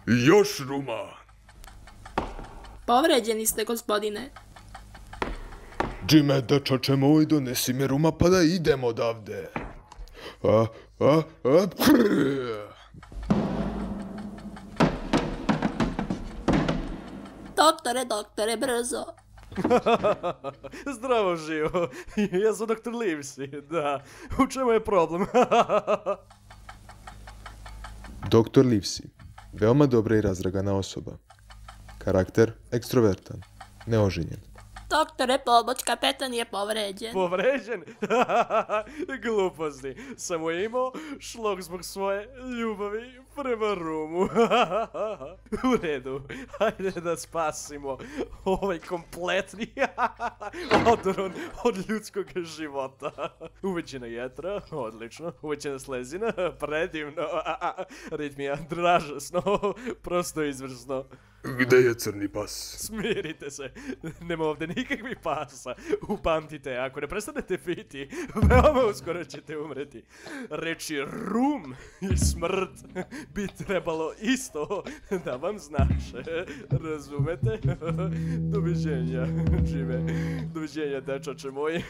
Još ruma. Povređeni ste, gospodine. Džime, dečače moj, donesi mi ruma pa da idem odavde. Doktore, brzo. Zdravo živo, ja sam doktor Livesey, da. U čemu je problem? Doktor Livesey, veoma dobra i razdragana osoba. Karakter ekstrovertan, neoženjen. Doktore, pomoć, kapetan je povređen. Povređen? Gluposti. Samo je imao šlog zbog svoje ljubavi prema rumu. U redu. Hajde da spasimo ovaj kompletni odoron od ljudskog života. Uvećena jetra, odlično. Uvećena slezina, predivno. Ritmija, dražasno. Prosto izvrsno. Gde je crni pas? Smirite se, nema ovdje nikakvih pasa. Upamtite, ako ne prestanete piti, veoma uskoro ćete umreti. Reči rum i smrt bi trebalo isto da vam znače. Razumete? Doviđenja, Jime. Doviđenja, dečače moji.